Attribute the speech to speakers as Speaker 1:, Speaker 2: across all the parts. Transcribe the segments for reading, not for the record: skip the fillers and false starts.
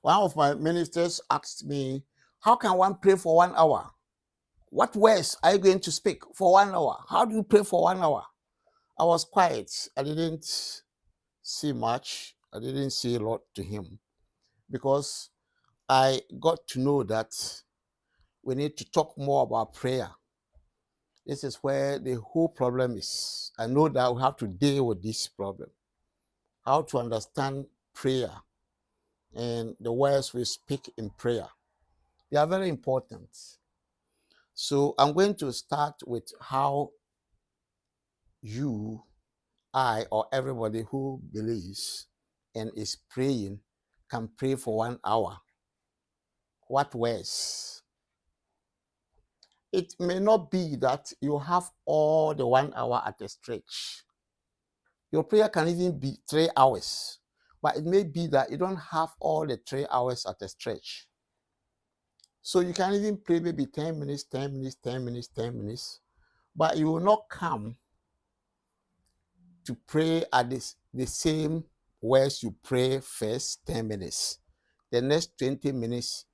Speaker 1: One of my ministers asked me, how can one pray for 1 hour? What words are you going to speak for 1 hour? How do you pray for 1 hour? I was quiet. I didn't see much. I didn't say a lot to him because I got to know that we need to talk more about prayer. This is where the whole problem is. I know that we have to deal with this problem. How to understand prayer and the words we speak in prayer. They are very important. So I'm going to start with how you, I, or everybody who believes and is praying can pray for 1 hour. What words? It may not be that you have all the 1 hour at a stretch. Your prayer can even be 3 hours, but it may be that you don't have all the 3 hours at a stretch. So you can even pray maybe 10 minutes, 10 minutes, 10 minutes, 10 minutes, but you will not come to pray at the same words you pray first 10 minutes. The next 20 minutes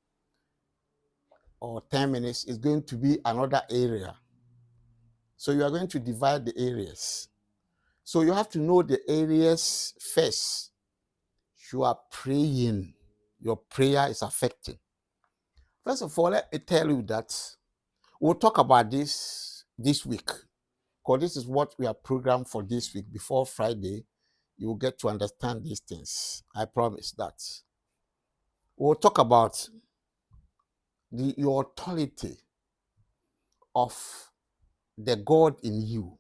Speaker 1: or 10 minutes is going to be another area. So you are going to divide the areas. So you have to know the areas first. You are praying. Your prayer is affecting. First of all, let me tell you that we'll talk about this week, because this is what we are programmed for this week. Before Friday, you will get to understand these things. I promise that. We'll talk about your authority of the God in you.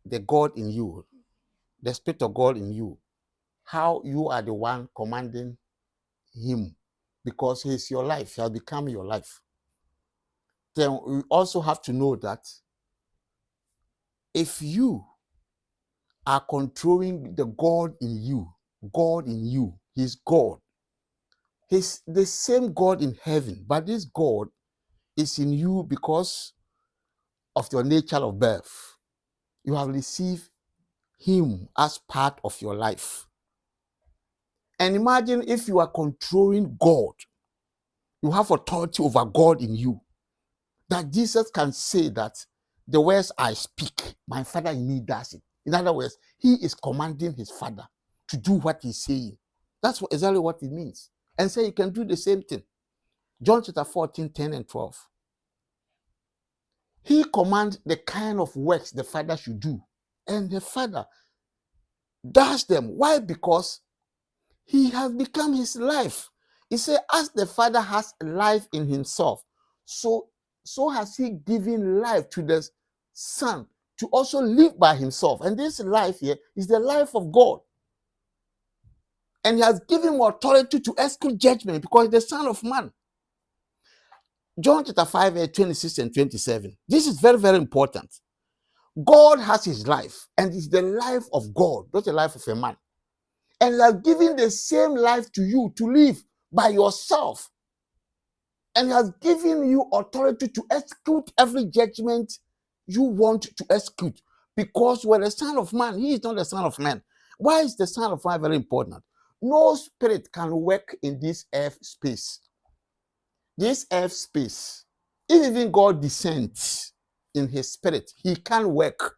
Speaker 1: The God in you. The Spirit of God in you. How you are the one commanding him, because he's your life. He has become your life. Then we also have to know that if you are controlling the God in you, he's God. He's the same God in heaven, but this God is in you because of your nature of birth. You have received him as part of your life. And imagine if you are controlling God, you have authority over God in you. That Jesus can say that the words I speak, my Father in me does it. In other words, he is commanding his Father to do what he's saying. That's exactly what it means. And so you can do the same thing. John chapter 14, 10 and 12. He commands the kind of works the Father should do. And the Father does them. Why? Because he has become his life. He said, as the Father has life in himself, so has he given life to the Son to also live by himself. And this life here is the life of God. And he has given him authority to execute judgment because he's the Son of Man. John chapter 5, verse 26 and 27. This is very, very important. God has his life, and it's the life of God, not the life of a man. And he has given the same life to you to live by yourself. And he has given you authority to execute every judgment you want to execute. Because you are the Son of Man, he is not the Son of Man. Why is the Son of Man very important? No spirit can work in this earth space. This earth space, if even God descends in his spirit, he can work.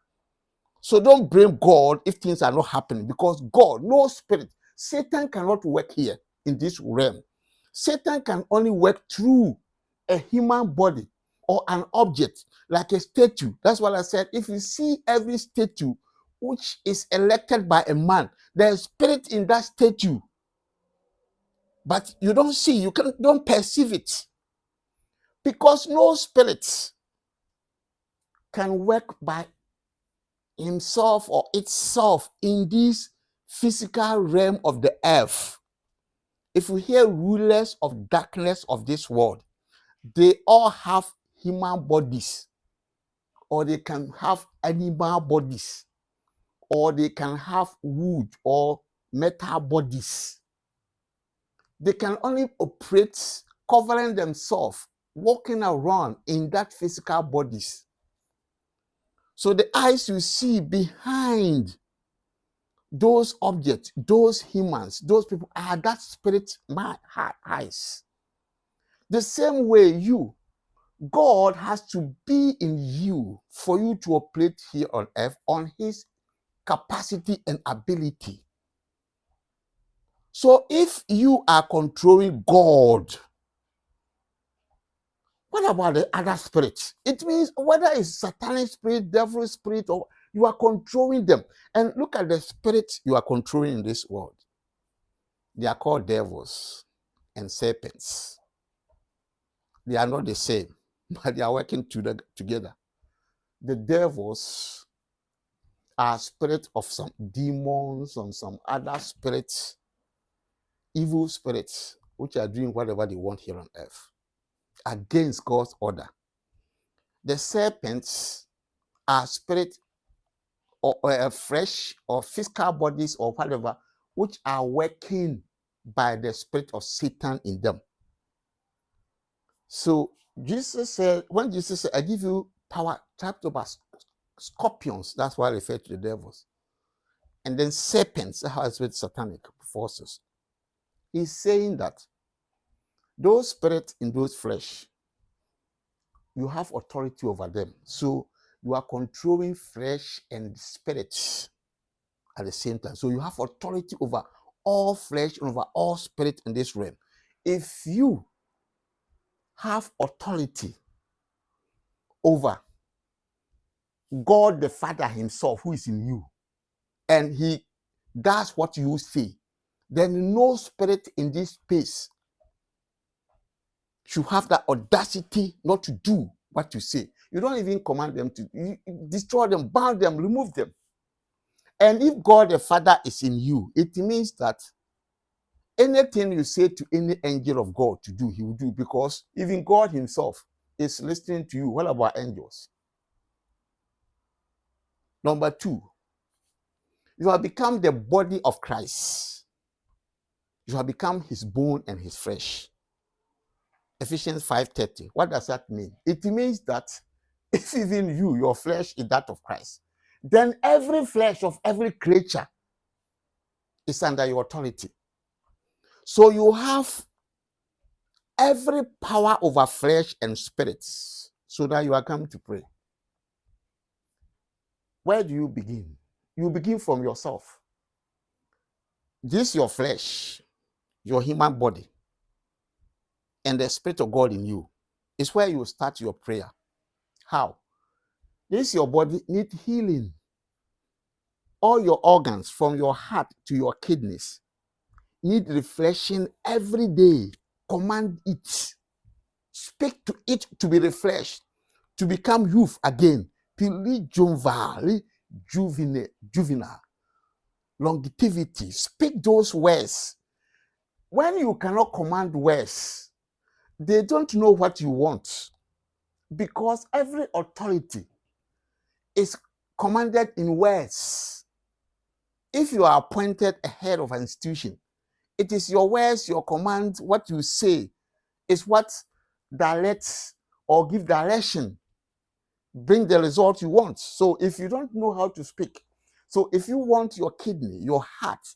Speaker 1: So don't blame God if things are not happening, because God, no spirit, Satan cannot work here in this realm. Satan can only work through a human body or an object like a statue. That's what I said. If you see every statue which is erected by a man, there's spirit in that statue, but you don't see, don't perceive it, because no spirit can work by himself or itself in this physical realm of the earth. If we hear rulers of darkness of this world, they all have human bodies, or they can have animal bodies, or they can have wood or metal bodies. They can only operate covering themselves, walking around in that physical bodies. So the eyes you see behind those objects, those humans, those people are that spirit eyes. The same way God has to be in you for you to operate here on earth on his capacity and ability. So if you are controlling God, what about the other spirits? It means whether it's satanic spirit, devil spirit, or you are controlling them. And look at the spirits you are controlling in this world. They are called devils and serpents. They are not the same, but they are working together. The devils are spirits of some demons and some other spirits, evil spirits, which are doing whatever they want here on earth against God's order. The serpents are spirits or fresh or physical bodies or whatever, which are working by the spirit of Satan in them. So Jesus said, when Jesus said, I give you power, trapped over scorpions, that's why I refer to the devils. And then serpents, that has with satanic forces. He's saying that those spirits in those flesh, you have authority over them. So you are controlling flesh and spirits at the same time. So you have authority over all flesh and over all spirit in this realm. If you have authority over God the Father himself who is in you, and he does what you say, then no spirit in this space should have that audacity not to do what you say. You don't even command them to destroy them, ban them, remove them. And if God the Father is in you, it means that anything you say to any angel of God to do, he will do, because even God himself is listening to you. What about angels? Number two, you have become the body of Christ. You have become his bone and his flesh. Ephesians 5:30. What does that mean? It means that if even you, your flesh is that of Christ, then every flesh of every creature is under your authority. So you have every power over flesh and spirits. So that you are coming to pray. Where do you begin? You begin from yourself. This your flesh, your human body, and the Spirit of God in you is where you start your prayer. How? This your body need healing. All your organs, from your heart to your kidneys, need refreshing every day. Command it. Speak to it to be refreshed, to become youth again. Juvenile, longevity. Speak those words. When you cannot command words, they don't know what you want, because every authority is commanded in words. If you are appointed a head of an institution, it is your words, your command, what you say is what directs or give direction, bring the result you want. So if you don't know how to speak, so if you want your kidney, your heart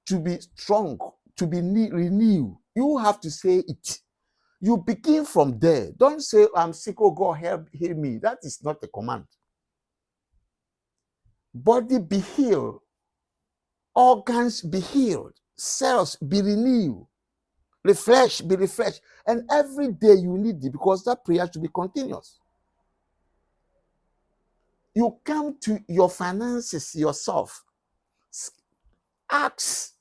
Speaker 1: to be strong, to be renewed, you have to say it. You begin from there. Don't say, I'm sick, oh God, help, heal me. That is not a command. Body be healed. Organs be healed. Cells be renewed. The flesh be refreshed. And every day you need it, because that prayer should be continuous. You come to your finances yourself. Ask.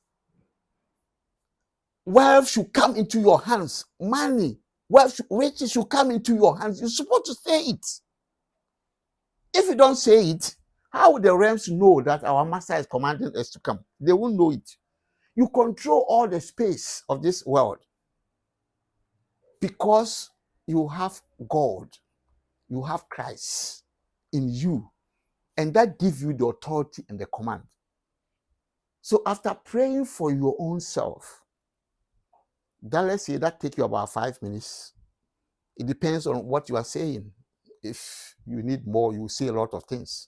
Speaker 1: Wealth should come into your hands. Money, wealth, riches should come into your hands. You're supposed to say it. If you don't say it, how will the realms know that our master is commanding us to come? They won't know it. You control all the space of this world because you have God, you have Christ in you, and that gives you the authority and the command. So after praying for your own self, then let's say that takes you about 5 minutes. It depends on what you are saying. If you need more, you say a lot of things.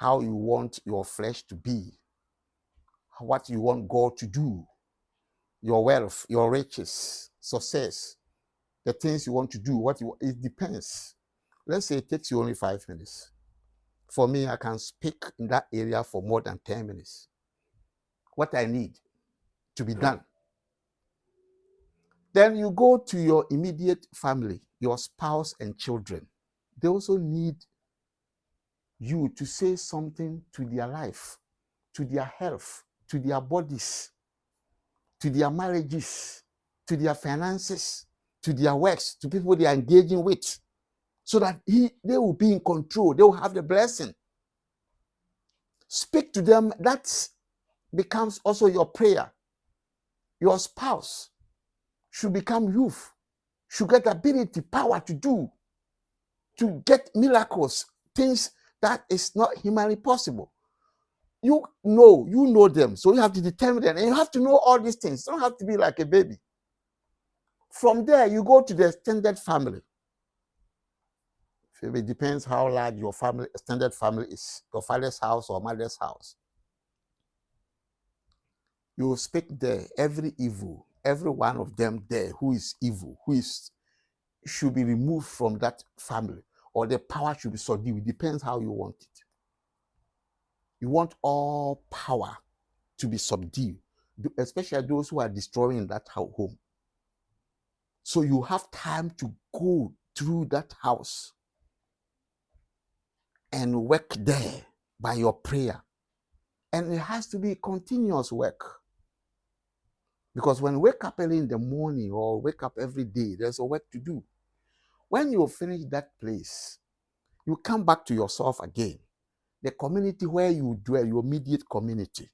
Speaker 1: how you want your flesh to be, what you want God to do, your wealth, your riches, success, the things you want to do, it depends. Let's say it takes you only 5 minutes. For me, I can speak in that area for more than 10 minutes. What I need to be done. Then you go to your immediate family, your spouse and children. They also need you to say something to their life, to their health, to their bodies, to their marriages, to their finances, to their works, to people they are engaging with, so that they will be in control. They will have the blessing. Speak to them. That becomes also your prayer. Your spouse should become youth, should get ability, power to get miracles, things that is not humanly possible. You know them, so you have to determine them, and you have to know all these things. You don't have to be like a baby. From there, you go to the extended family. It depends how large your family, extended family is, your father's house or mother's house. You will speak there, every evil, every one of them there who is evil, should be removed from that family, or the power should be subdued. It depends how you want it. You want all power to be subdued, especially those who are destroying that home. So you have time to go through that house and work there by your prayer. And it has to be continuous work. Because when you wake up early in the morning or wake up every day, there's a work to do. When you finish that place, you come back to yourself again. The community where you dwell, your immediate community,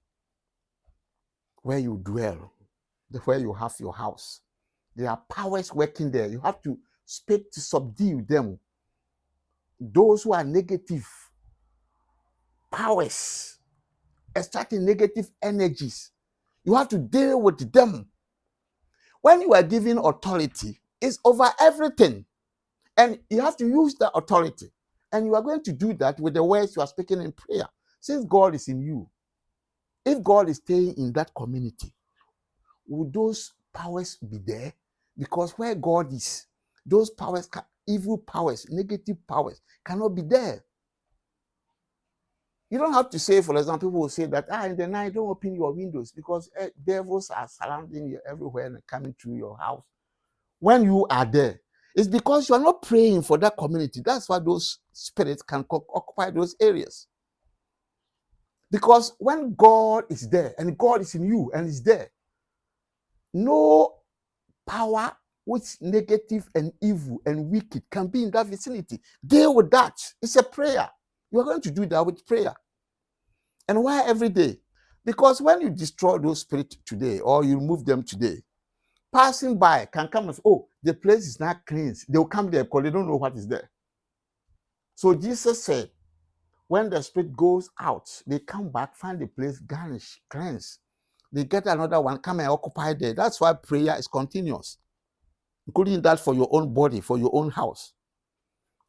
Speaker 1: where you dwell, where you have your house. There are powers working there. You have to speak to subdue them. Those who are negative powers, extracting negative energies, you have to deal with them. When you are given authority, it's over everything. And you have to use that authority. And you are going to do that with the words you are speaking in prayer. Since God is in you, if God is staying in that community, would those powers be there? Because where God is, those powers, evil powers, negative powers, cannot be there. You don't have to say, for example, people will say that, in the night, don't open your windows because devils are surrounding you everywhere and coming through your house. When you are there, it's because you are not praying for that community. That's why those spirits can occupy those areas. Because when God is there and God is in you and is there, no power which is negative and evil and wicked can be in that vicinity. Deal with that. It's a prayer. You are going to do that with prayer. And why every day? Because when you destroy those spirits today or you remove them today, passing by can come and say, oh, the place is not cleansed. They'll come there because they don't know what is there. So Jesus said, when the spirit goes out, they come back, find the place garnished, cleansed. They get another one, come and occupy there. That's why prayer is continuous, including that for your own body, for your own house.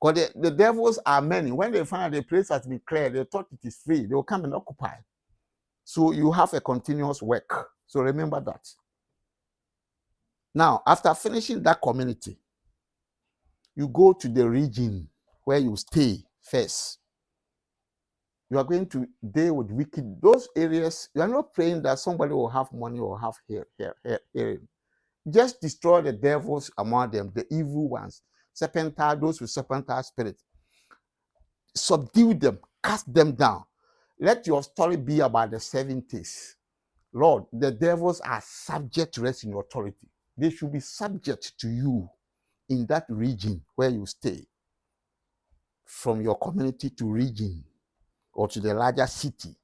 Speaker 1: Because the devils are many. When they find the place has been cleared, they thought it is free. They will come and occupy. So you have a continuous work. So remember that. Now, after finishing that community, you go to the region where you stay first. You are going to deal with wicked, those areas. You are not praying that somebody will have money or have hearing. Just destroy the devils among them, the evil ones, serpentine, those with serpentine spirit. Subdue them, cast them down. Let your story be about the 70s. Lord, the devils are subject to rest in your authority. They should be subject to you in that region where you stay. From your community to region or to the larger city,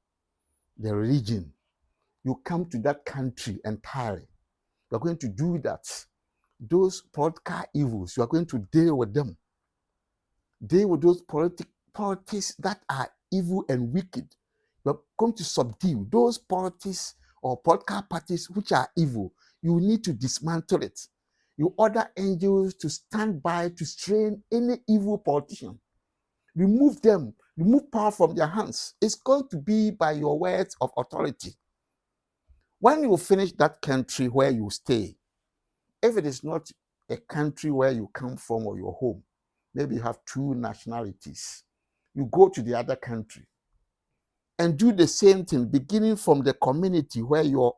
Speaker 1: the region, you come to that country entirely. You're going to do that. Those political evils, you are going to deal with them. Deal with those politics that are evil and wicked. You're going to subdue those politics or political parties which are evil. You need to dismantle it. You order angels to stand by to strain any evil politician. Remove them. remove power from their hands. It's going to be by your words of authority. When you finish that country where you stay, if it is not a country where you come from or your home, maybe you have two nationalities, you go to the other country and do the same thing, beginning from the community where your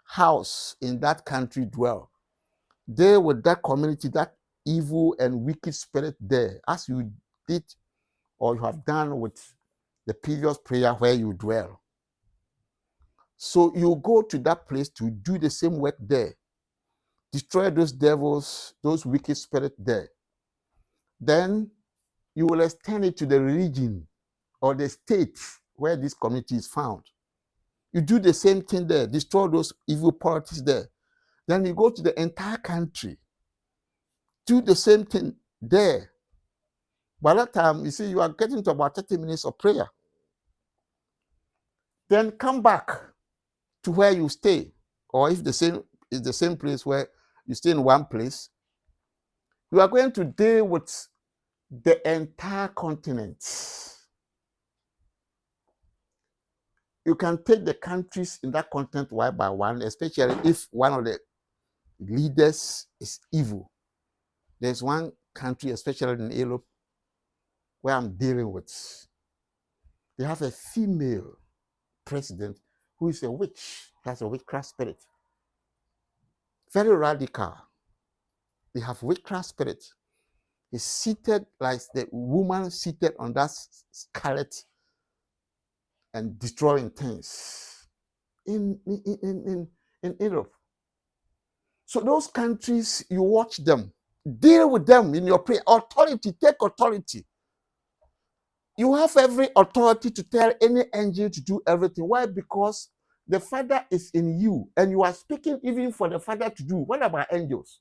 Speaker 1: house in that country dwell. There with that community, that evil and wicked spirit there, as you did or you have done with the previous prayer where you dwell. So you go to that place to do the same work there. Destroy those devils, those wicked spirits there. Then you will extend it to the region or the state where this community is found. You do the same thing there, destroy those evil politics there. Then you go to the entire country, do the same thing there. By that time, you see, you are getting to about 30 minutes of prayer. Then come back to where you stay, or if the same place where you stay in one place, you are going to deal with the entire continent. You can take the countries in that continent one by one, especially if one of the leaders is evil. There's one country, especially in Europe, where I'm dealing with. They have a female president who is a witch, has a witchcraft spirit. Very radical. They have witchcraft spirit. He's seated like the woman seated on that scarlet and destroying things in Europe. So those countries, you watch them, deal with them in your prayer. Authority, take authority. You have every authority to tell any angel to do everything. Why? Because the Father is in you, and you are speaking even for the Father to do. What about angels?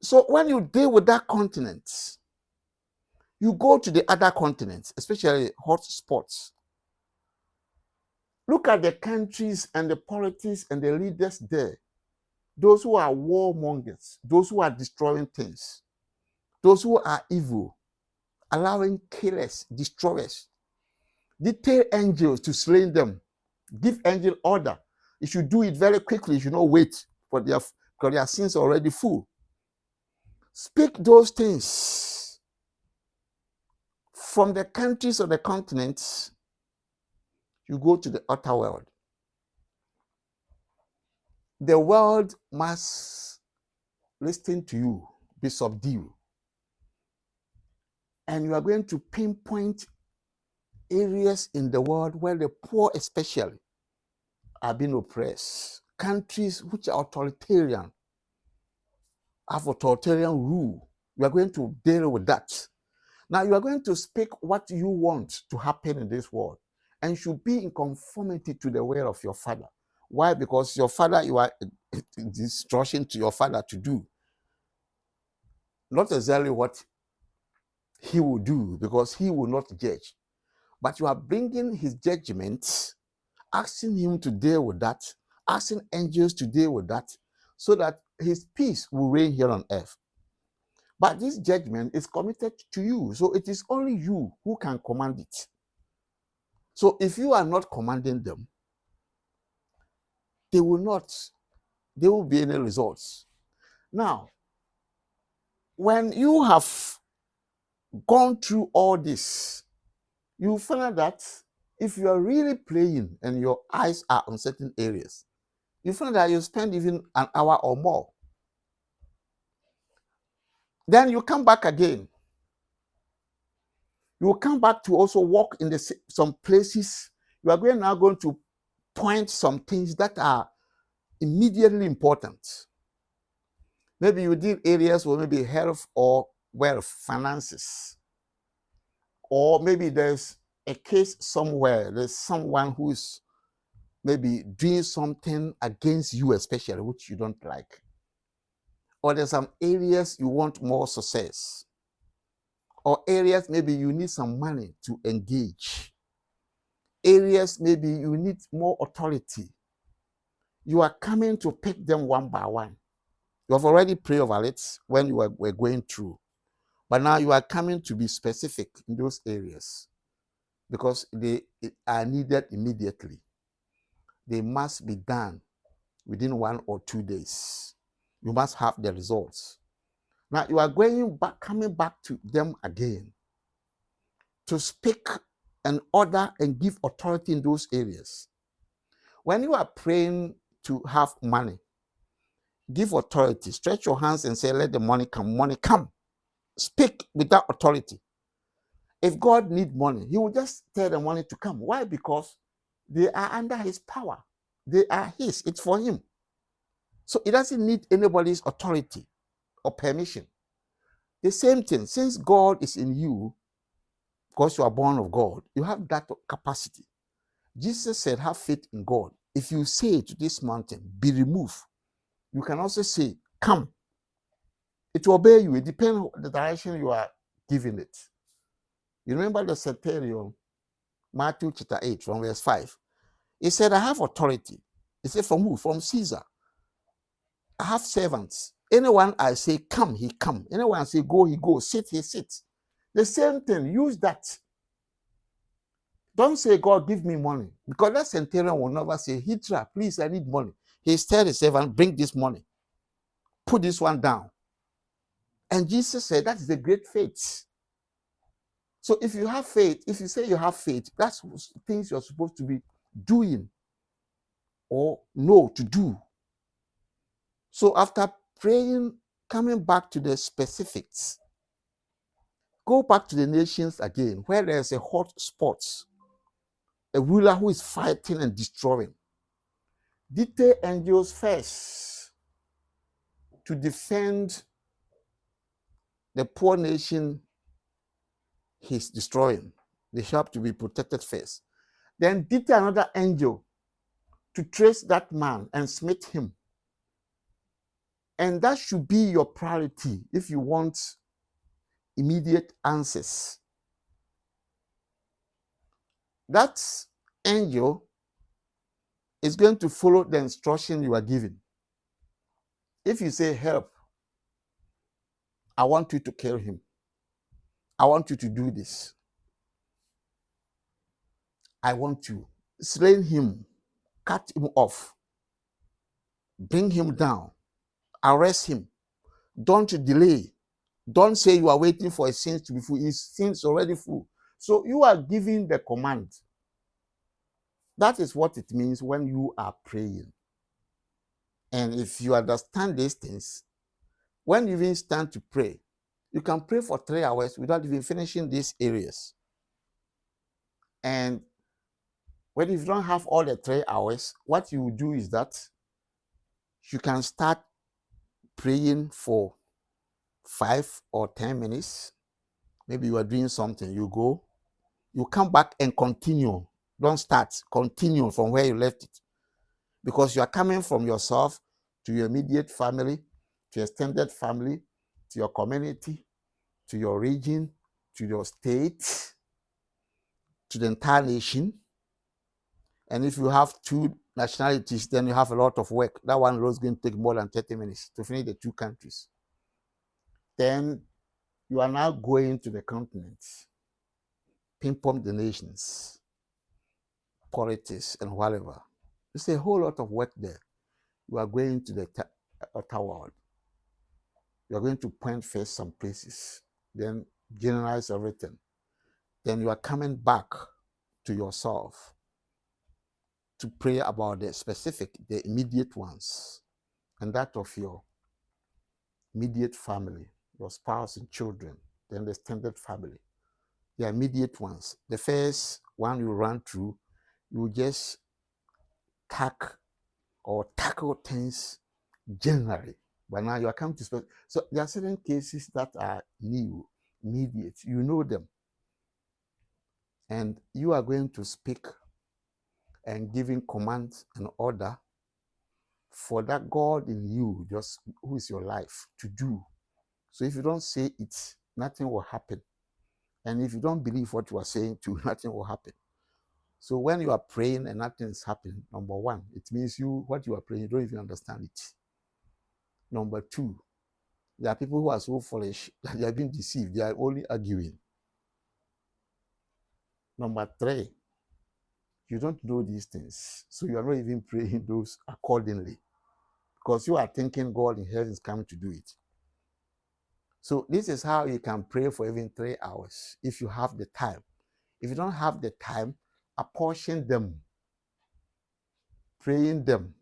Speaker 1: So when you deal with that continent, you go to the other continents, especially hot spots. Look at the countries and the politics and the leaders there. Those who are warmongers, those who are destroying things, those who are evil, allowing killers, destroyers, detail angels to slay them, give angel order. You should do it very quickly. You should not wait for because their sins are already full. Speak those things from the countries or the continents. You go to the outer world. The world must listen to you, be subdued. And you are going to pinpoint areas in the world where the poor especially are being oppressed. Countries which are authoritarian, have authoritarian rule. You are going to deal with that. Now you are going to speak what you want to happen in this world and should be in conformity to the will of your Father. Why? Because your Father, you are instruction to your Father to do. Not exactly what he will do, because he will not judge. But you are bringing his judgments, asking him to deal with that, asking angels to deal with that, so that his peace will reign here on earth. But this judgment is committed to you. So it is only you who can command it. So if you are not commanding them, there will be any results. Now, when you have gone through all this, you find that if you are really praying and your eyes are on certain areas, you find that you spend even an hour or more. Then you come back again. You will come back to also walk in some places. You are now going to point some things that are immediately important. Maybe you did areas where maybe health or wealth, finances. Or maybe there's a case somewhere, there's someone who's maybe doing something against you especially, which you don't like. Or there's some areas you want more success. Or areas maybe you need some money to engage. Areas maybe you need more authority. You are coming to pick them one by one. You have already prayed over it when you were going through. But now you are coming to be specific in those areas because they are needed immediately. They must be done within 1 or 2 days. You must have the results. Now you are coming back to them again to speak and order and give authority in those areas. When you are praying to have money, give authority. Stretch your hands and say, let the money come. Money come. Speak with that authority. If God needs money, he will just tell the money to come. Why? Because they are under his power. They are his. It's for him. So it doesn't need anybody's authority or permission. The same thing, since God is in you, because you are born of God, you have that capacity. Jesus said, have faith in God. If you say to this mountain, be removed, you can also say, come. It will obey you. It depends on the direction you are giving it. You remember the centurion, Matthew chapter 8, from verse 5. He said, I have authority. He said, from who? From Caesar. I have servants. Anyone I say come, he come. Anyone I say go, he goes. Sit, he sits. The same thing. Use that. Don't say, God, give me money. Because that centurion will never say, Hitra, please, I need money. He tell the servant, bring this money. Put this one down. And Jesus said, that is a great faith. So if you have faith, if you say you have faith, that's things you're supposed to be doing or know to do. So after praying, coming back to the specifics, go back to the nations again, where there's a hot spot, a ruler who is fighting and destroying. Detail angels first to defend the poor nation he's destroying. They have to be protected first. Then detail another angel to trace that man and smite him. And that should be your priority if you want immediate answers. That angel is going to follow the instruction you are given. If you say, help, I want you to kill him. I want you to do this. I want you to slay him, cut him off, bring him down, arrest him. Don't delay. Don't say you are waiting for his sins to be full. His sins already full. So you are giving the command. That is what it means when you are praying. And if you understand these things, when you even stand to pray, you can pray for 3 hours without even finishing these areas. And when you don't have all the 3 hours, what you will do is that you can start praying for 5 or 10 minutes. Maybe you are doing something, you go, you come back and continue. Don't start, continue from where you left it. Because you are coming from yourself to your immediate family, to your extended family, to your community, to your region, to your state, to the entire nation. And if you have 2 nationalities, then you have a lot of work. That one road is going to take more than 30 minutes to finish the 2 countries. Then you are now going to the continents, pinpoint the nations, politics, and whatever. It's a whole lot of work there. You are going to the outer world. You are going to point first some places, then generalize everything. Then you are coming back to yourself to pray about the specific, the immediate ones, and that of your immediate family, your spouse and children, then the extended family, the immediate ones. The first one you run through, you just tackle things generally. But now you are coming to specific. So there are certain cases that are new, immediate. You know them. And you are going to speak and giving commands and order for that God in you, just who is your life, to do. So if you don't say it, nothing will happen. And if you don't believe what you are saying too, nothing will happen. So when you are praying and nothing is happening, number 1, it means what you are praying, you don't even understand it. Number 2, There are people who are so foolish that they are being deceived. They are only arguing. Number 3, you don't know these things, so you are not even praying those accordingly, because you are thinking God in heaven is coming to do it. So this is how you can pray for even 3 hours if you have the time. If you don't have the time, apportion them, praying them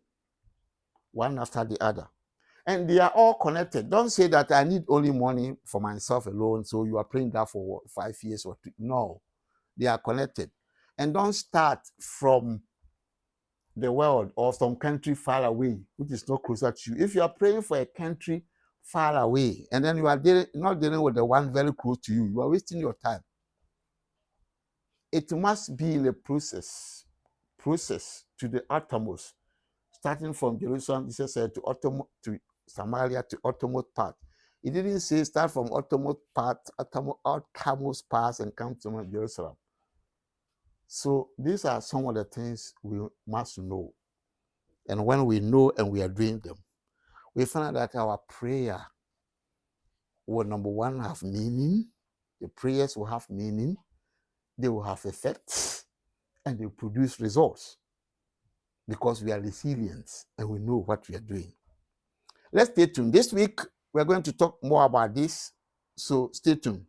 Speaker 1: one after the other. And they are all connected. Don't say that I need only money for myself alone, so you are praying that for what, 5 years or 2. No, they are connected. And don't start from the world or some country far away, which is not closer to you. If you are praying for a country far away, and then you are not dealing with the one very close to you, you are wasting your time. It must be in a process to the uttermost, starting from Jerusalem. Jesus said to Samaria, to uttermost part. He didn't say start from uttermost part and come to Jerusalem. So these are some of the things we must know. And when we know and we are doing them, we find out that our prayer will, number 1, have meaning. The prayers will have meaning. They will have effects, and they produce results, because we are resilient and we know what we are doing. Let's stay tuned. This week, we're going to talk more about this, so stay tuned.